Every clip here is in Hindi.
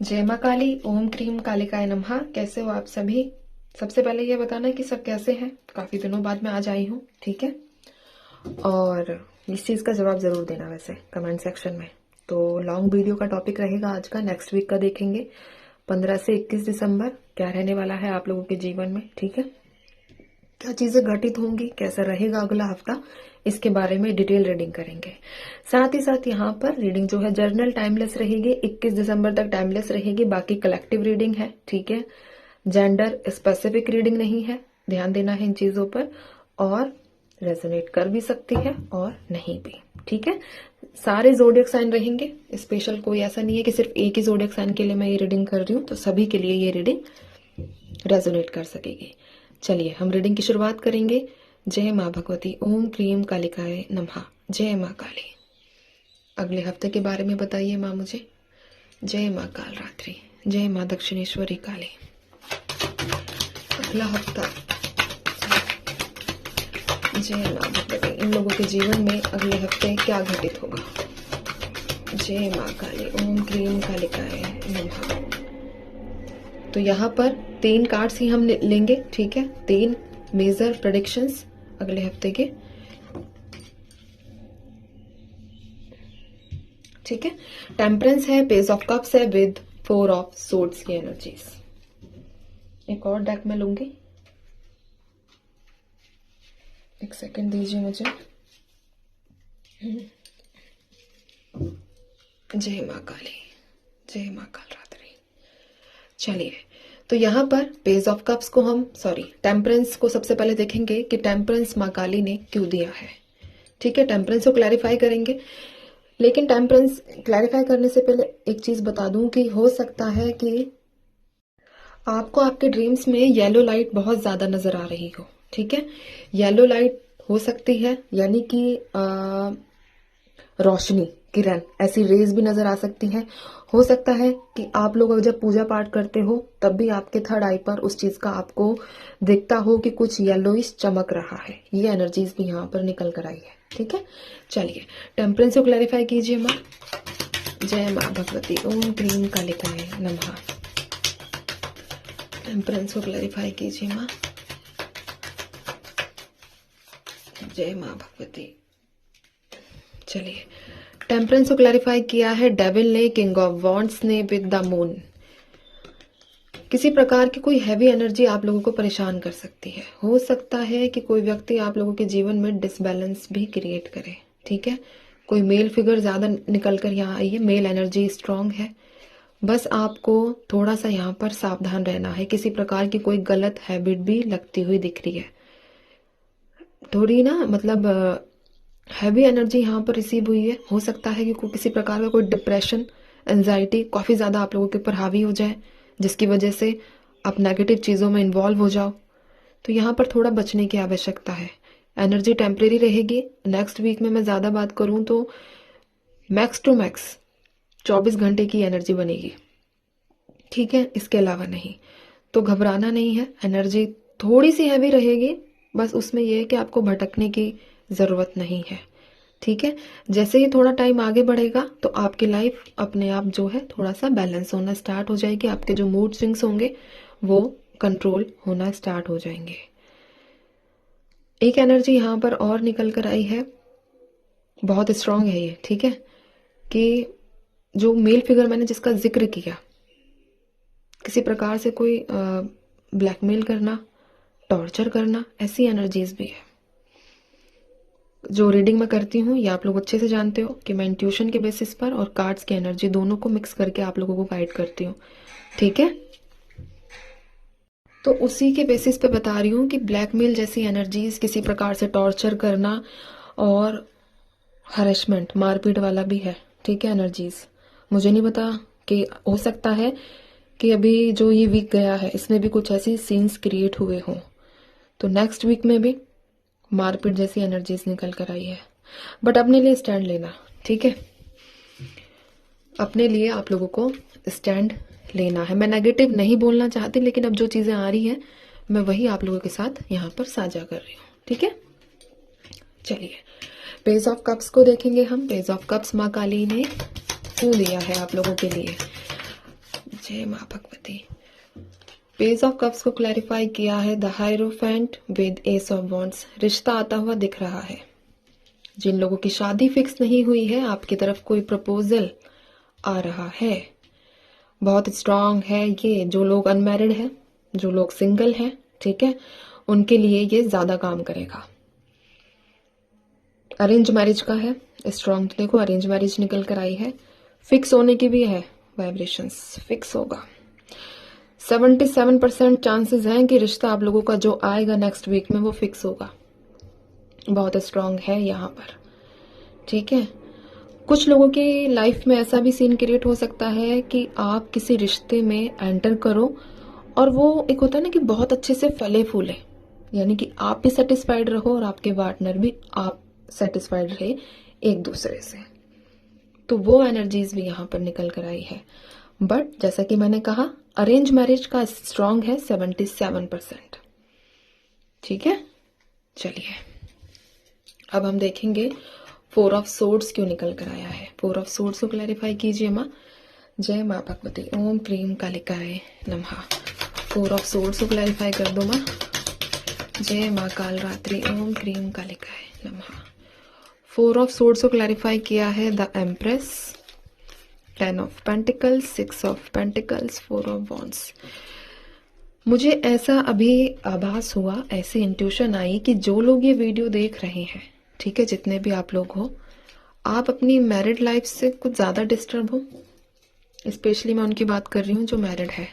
जय माँ काली, ओम क्रीम कालिकाय नमः। कैसे हो आप सभी? सबसे पहले ये बताना कि सब कैसे हैं। काफी दिनों बाद मैं आज आई हूँ, ठीक है। और इस चीज का जवाब जरूर देना वैसे कमेंट सेक्शन में। तो लॉन्ग वीडियो का टॉपिक रहेगा आज का, नेक्स्ट वीक का देखेंगे। 15 से 21 दिसंबर क्या रहने वाला है आप लोगों के जीवन में, ठीक है। क्या चीजें घटित होंगी, कैसा रहेगा अगला हफ्ता, इसके बारे में डिटेल रीडिंग करेंगे। साथ ही साथ यहाँ पर रीडिंग जो है जर्नल टाइमलेस रहेगी, 21 दिसंबर तक टाइमलेस रहेगी। बाकी कलेक्टिव रीडिंग है, ठीक है। जेंडर स्पेसिफिक रीडिंग नहीं है, ध्यान देना है इन चीजों पर। और रेजोनेट कर भी सकती है और नहीं भी, ठीक है। सारे जोडियक साइन रहेंगे, स्पेशल कोई ऐसा नहीं है कि सिर्फ एक ही जोडियक साइन के लिए मैं ये रीडिंग कर रही हूँ। तो सभी के लिए ये रीडिंग रेजोनेट कर सकेगी। चलिए हम रीडिंग की शुरुआत करेंगे। जय माँ भगवती, ओम क्रीम कालिकाय नमः। जय माँ काली। अगले हफ्ते के बारे में बताइए माँ मुझे। जय माँ काल रात्रि, जय माँ दक्षिणेश्वरी काली। अगला हफ्ता, जय माँ भगवती, इन लोगों के जीवन में अगले हफ्ते क्या घटित होगा। जय माँ काली, ओम क्रीम कालिकाय नमः। तो यहाँ पर 3 कार्ड्स ही हम लेंगे, ठीक है। 3 मेजर प्रेडिक्शंस अगले हफ्ते के, ठीक है। टेम्परेंस है, पेज ऑफ कप्स है विद 4 ऑफ सोर्ड्स की एनर्जीज। एक और डेक में लूंगी, एक सेकंड दीजिए मुझे। जय माँ काली, जय माँ काल रात्रि। चलिए, तो यहाँ पर पेज ऑफ कप्स को हम टेम्परेंस को सबसे पहले देखेंगे कि टेम्परेंस माँ काली ने क्यों दिया है, ठीक है। टेम्परेंस को क्लैरिफाई करेंगे, लेकिन टेम्परेंस क्लैरिफाई करने से पहले एक चीज बता दूं कि हो सकता है कि आपको आपके ड्रीम्स में येलो लाइट बहुत ज्यादा नजर आ रही हो, ठीक है। येलो लाइट हो सकती है, यानी कि रोशनी, किरण, ऐसी रेज भी नजर आ सकती है। हो सकता है कि आप लोग जब पूजा पाठ करते हो तब भी आपके थर्ड आई पर उस चीज का आपको दिखता हो कि कुछ येलोइश चमक रहा है। ये एनर्जीज भी यहाँ पर निकल कर आई है, ठीक है। चलिए टेम्परेंस को क्लैरिफाई कीजिए माँ। जय माँ भगवती, ओम क्रीम कालिकाय नमः। टेम्परेंस को क्लैरिफाई कीजिए माँ। जय माँ भगवती। चलिए, टेम्परेंस को क्लैरिफाई किया है डेविल ने, किंग ऑफ वॉन्ड्स ने विद द मून। किसी प्रकार की कोई हैवी एनर्जी आप लोगों को परेशान कर सकती है। हो सकता है कि कोई व्यक्ति आप लोगों के जीवन में डिसबैलेंस भी क्रिएट करे, ठीक है। कोई मेल फिगर ज्यादा निकल कर यहाँ आई है, मेल एनर्जी स्ट्रांग है। बस आपको थोड़ा सा यहाँ पर सावधान रहना है। किसी प्रकार की कोई गलत हैबिट भी लगती हुई दिख रही है, थोड़ी ना, मतलब हैवी एनर्जी यहाँ पर रिसीव हुई है। हो सकता है कि किसी प्रकार का कोई डिप्रेशन, एंजाइटी काफी ज्यादा आप लोगों के ऊपर हावी हो जाए, जिसकी वजह से आप नेगेटिव चीजों में इन्वॉल्व हो जाओ। तो यहाँ पर थोड़ा बचने की आवश्यकता है। एनर्जी टेम्परेरी रहेगी। नेक्स्ट वीक में मैं ज्यादा बात करूं तो मैक्स टू मैक्स 24 घंटे की एनर्जी बनेगी, ठीक है। इसके अलावा नहीं, तो घबराना नहीं है। एनर्जी थोड़ी सी हैवी रहेगी, बस उसमें यह है कि आपको भटकने की जरूरत नहीं है, ठीक है। जैसे ही थोड़ा टाइम आगे बढ़ेगा तो आपकी लाइफ अपने आप जो है थोड़ा सा बैलेंस होना स्टार्ट हो जाएगी। आपके जो मूड स्विंग्स होंगे वो कंट्रोल होना स्टार्ट हो जाएंगे। एक एनर्जी यहाँ पर और निकल कर आई है, बहुत स्ट्रांग है ये, ठीक है। कि जो मेल फिगर मैंने जिसका जिक्र किया, किसी प्रकार से कोई ब्लैकमेल करना, टॉर्चर करना, ऐसी एनर्जीज भी है। जो रीडिंग मैं करती हूँ ये आप लोग अच्छे से जानते हो कि मैं इंट्यूशन के बेसिस पर और कार्ड्स की एनर्जी दोनों को मिक्स करके आप लोगों को गाइड करती हूँ, ठीक है। तो उसी के बेसिस पे बता रही हूँ कि ब्लैकमेल जैसी एनर्जीज, किसी प्रकार से टॉर्चर करना और हरेसमेंट, मारपीट वाला भी है, ठीक है। एनर्जीज मुझे नहीं पता कि हो सकता है कि अभी जो ये वीक गया है इसमें भी कुछ ऐसी सीन्स क्रिएट हुए हों, तो नेक्स्ट वीक में भी मारपीट जैसी एनर्जीज निकल कर आई है। बट अपने लिए स्टैंड लेना, ठीक है। अपने लिए आप लोगों को स्टैंड लेना है। मैं नेगेटिव नहीं बोलना चाहती, लेकिन अब जो चीजें आ रही हैं मैं वही आप लोगों के साथ यहाँ पर साझा कर रही हूँ, ठीक है। चलिए पेज ऑफ कप्स को देखेंगे हम। पेज ऑफ कप्स माँ काली ने क्यों दिया है आप लोगों के लिए। जय माँ भगवती। पेज ऑफ कप्स को क्लैरिफाई किया है the hierophant with S of wands. रिश्ता आता हुआ दिख रहा है। जिन लोगों की शादी फिक्स नहीं हुई है, आपकी तरफ कोई प्रपोजल आ रहा है। बहुत स्ट्रांग है ये। जो लोग अनमैरिड है, जो लोग सिंगल हैं, ठीक है, उनके लिए ये ज्यादा काम करेगा। अरेंज मैरिज का है स्ट्रांग, तो देखो अरेंज मैरिज निकल कर आई है। फिक्स होने की भी है, वाइब्रेशंस फिक्स होगा। 77% चांसेस हैं कि रिश्ता आप लोगों का जो आएगा नेक्स्ट वीक में वो फिक्स होगा। बहुत स्ट्रांग है यहाँ पर, ठीक है। कुछ लोगों की लाइफ में ऐसा भी सीन क्रिएट हो सकता है कि आप किसी रिश्ते में एंटर करो और वो एक होता है ना कि बहुत अच्छे से फले फूले, यानी कि आप भी सेटिस्फाइड रहो और आपके पार्टनर भी आप सेटिस्फाइड रहे एक दूसरे से। तो वो एनर्जीज भी यहाँ पर निकल कर आई है। बट जैसा कि मैंने कहा, अरेंज मैरिज का स्ट्रांग है 77%, ठीक है। चलिए अब हम देखेंगे 4 ऑफ सोर्ड्स क्यों निकल कर आया है। 4 ऑफ सोर्ड्स को क्लैरिफाई कीजिए माँ। जय माँ भगवती। ओम क्रीम कालिकाय नमः। 4 ऑफ सोर्ड्स को क्लैरिफाई कर दो माँ। जय माँ काल रात्रि। ओम क्रीम कालिकाय नमः। 4 ऑफ सोर्ड्स को क्लैरिफाई किया है the empress, 10 of pentacles, 6 of pentacles, 4 of wands. मुझे ऐसा अभी आभास हुआ, ऐसी इंट्यूशन आई कि जो लोग ये वीडियो देख रहे हैं, ठीक है, जितने भी आप लोग हो, आप अपनी मैरिड लाइफ से कुछ ज्यादा डिस्टर्ब हो। स्पेशली मैं उनकी बात कर रही हूँ जो मैरिड है,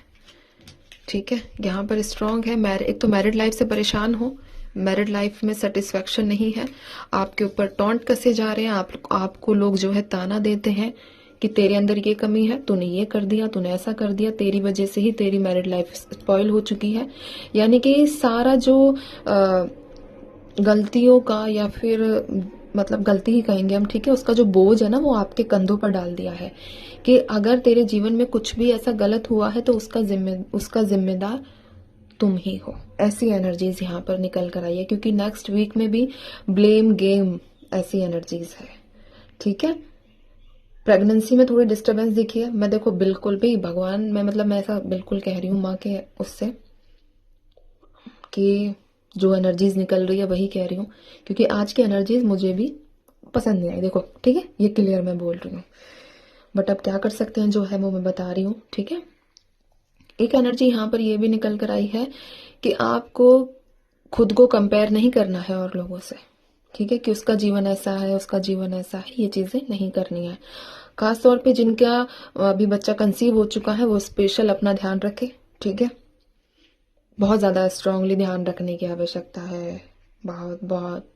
ठीक है। यहाँ पर स्ट्रांग है। एक तो मैरिड लाइफ से परेशान हो, मैरिड लाइफ में सेटिस्फेक्शन नहीं है, आपके ऊपर टॉन्ट कसे जा रहे हैं, आपको लोग जो है ताना देते हैं कि तेरे अंदर ये कमी है, तूने ये कर दिया, तूने ऐसा कर दिया, तेरी वजह से ही तेरी मैरिड लाइफ स्पॉइल हो चुकी है। यानी कि सारा जो गलतियों का, या फिर मतलब गलती ही कहेंगे हम, ठीक है, उसका जो बोझ है ना वो आपके कंधों पर डाल दिया है कि अगर तेरे जीवन में कुछ भी ऐसा गलत हुआ है तो उसका जिम्मेदार तुम ही हो। ऐसी एनर्जीज यहाँ पर निकल कर आई है, क्योंकि नेक्स्ट वीक में भी ब्लेम गेम ऐसी एनर्जीज है, ठीक है। प्रेगनेंसी में थोड़ी डिस्टरबेंस दिखी है। मैं देखो बिल्कुल भी भगवान, मैं ऐसा बिल्कुल कह रही हूँ माँ के उससे कि जो एनर्जीज निकल रही है वही कह रही हूँ, क्योंकि आज की एनर्जीज मुझे भी पसंद नहीं आई। देखो ठीक है, ये क्लियर मैं बोल रही हूँ, बट अब क्या कर सकते हैं, जो है वो मैं बता रही हूँ, ठीक है। एक एनर्जी यहाँ पर ये भी निकल कर आई है कि आपको खुद को कंपेयर नहीं करना है और लोगों से, ठीक है, कि उसका जीवन ऐसा है, उसका जीवन ऐसा है, ये चीजें नहीं करनी है। खास तौर पे जिनका अभी बच्चा कंसीव हो चुका है वो स्पेशल अपना ध्यान रखे, ठीक है। बहुत ज्यादा स्ट्रांगली ध्यान रखने की आवश्यकता है। बहुत बहुत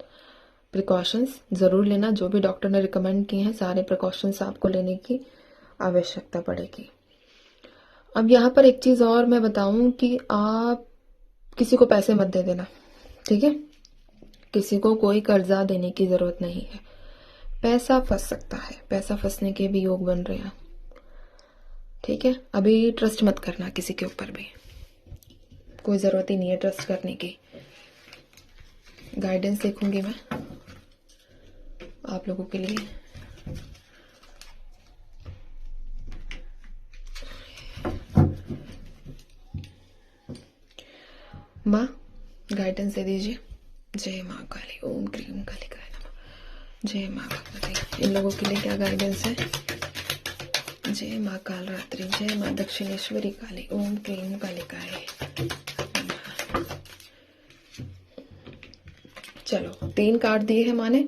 प्रिकॉशंस जरूर लेना, जो भी डॉक्टर ने रिकमेंड किए हैं सारे प्रिकॉशंस आपको लेने की आवश्यकता पड़ेगी। अब यहाँ पर एक चीज और मैं बताऊं कि आप किसी को पैसे मत दे देना, ठीक है। किसी को कोई कर्जा देने की जरूरत नहीं है। पैसा फंस सकता है, पैसा फंसने के भी योग बन रहे हैं, ठीक है। अभी ट्रस्ट मत करना किसी के ऊपर भी, कोई जरूरत ही नहीं है ट्रस्ट करने की। गाइडेंस देखूंगी मैं आप लोगों के लिए। माँ गाइडेंस दे दीजिए। जय माँ काली। ओम क्रीम कालिकाय नमः। जय माँ भगवती। इन लोगों के लिए क्या गाइडेंस है। जय माँ काल रात्रि। जय माँ दक्षिणेश्वरी काली। ओम क्रीम कालिकाय। चलो 3 कार्ड दिए हैं माने,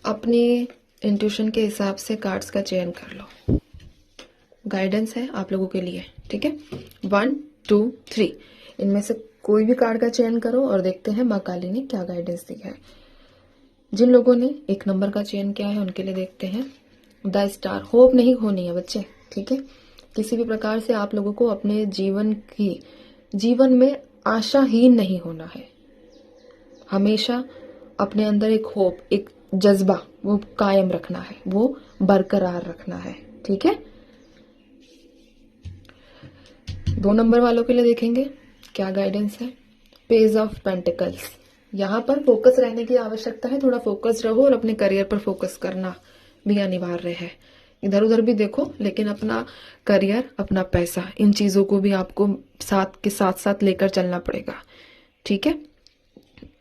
अपने इंट्यूशन के हिसाब से कार्ड्स का चयन कर लो। गाइडेंस है आप लोगों के लिए, ठीक है। 1 2 3 इनमें से कोई भी कार्ड का चयन करो और देखते हैं माँ काली ने क्या गाइडेंस दी है। जिन लोगों ने 1 नंबर का चयन किया है उनके लिए देखते हैं द स्टार। होप नहीं खोनी है बच्चे, ठीक है। किसी भी प्रकार से आप लोगों को अपने जीवन में आशाहीन नहीं होना है। हमेशा अपने अंदर एक होप, एक जज्बा वो कायम रखना है, वो बरकरार रखना है, ठीक है। 2 नंबर वालों के लिए देखेंगे क्या गाइडेंस है। Page of pentacles. यहाँ पर फोकस रहने की आवश्यकता है, थोड़ा फोकस रहो और अपने करियर पर फोकस करना भी अनिवार्य है, इधर उधर भी देखो, लेकिन अपना करियर, अपना पैसा, इन चीजों को भी आपको साथ के साथ साथ लेकर चलना पड़ेगा। ठीक है।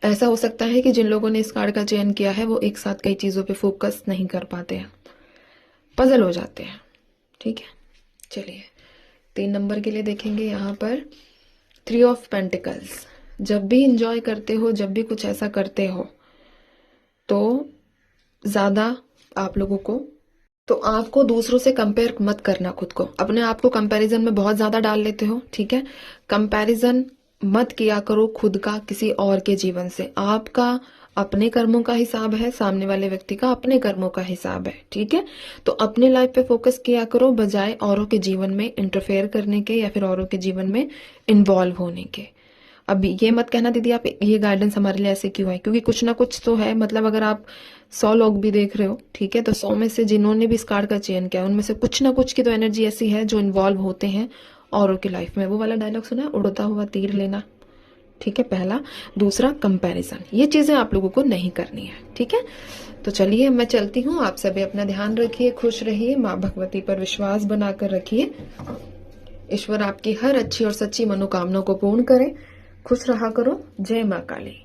ऐसा हो सकता है कि जिन लोगों ने इस कार्ड का चयन किया है वो एक साथ कई चीजों पे फोकस नहीं कर पाते हैं, पजल हो जाते हैं। ठीक है, चलिए 3 नंबर के लिए देखेंगे यहाँ पर 3 ऑफ पेंटिकल्स। जब भी इंजॉय करते हो, जब भी कुछ ऐसा करते हो, तो ज्यादा आप लोगों को, तो आपको दूसरों से कंपेयर मत करना खुद को। अपने आप को कंपैरिजन में बहुत ज्यादा डाल लेते हो। ठीक है, कंपैरिजन मत किया करो खुद का किसी और के जीवन से। आपका अपने कर्मों का हिसाब है, सामने वाले व्यक्ति का अपने कर्मों का हिसाब है। ठीक है, तो अपने लाइफ पे फोकस किया करो बजाय औरों के जीवन में इंटरफेयर करने के या फिर औरों के जीवन में इन्वॉल्व होने के। अब ये मत कहना दीदी आप ये गाइडेंस हमारे लिए ऐसे क्यों है, क्योंकि कुछ ना कुछ तो है। मतलब अगर आप 100 लोग भी देख रहे हो, ठीक है, तो 100 में से जिन्होंने भी इस कार्ड का चयन किया उनमें से कुछ ना कुछ की तो एनर्जी ऐसी है जो इन्वॉल्व होते हैं औरों की लाइफ में। वो वाला डायलॉग सुना है, उड़ता हुआ तीर लेना। ठीक है, पहला। दूसरा, कंपैरिजन, ये चीजें आप लोगों को नहीं करनी है। ठीक है, तो चलिए मैं चलती हूँ। आप सभी अपना ध्यान रखिए, खुश रहिए, माँ भगवती पर विश्वास बनाकर रखिए। ईश्वर आपकी हर अच्छी और सच्ची मनोकामना को पूर्ण करे। खुश रहा करो। जय माँ काली।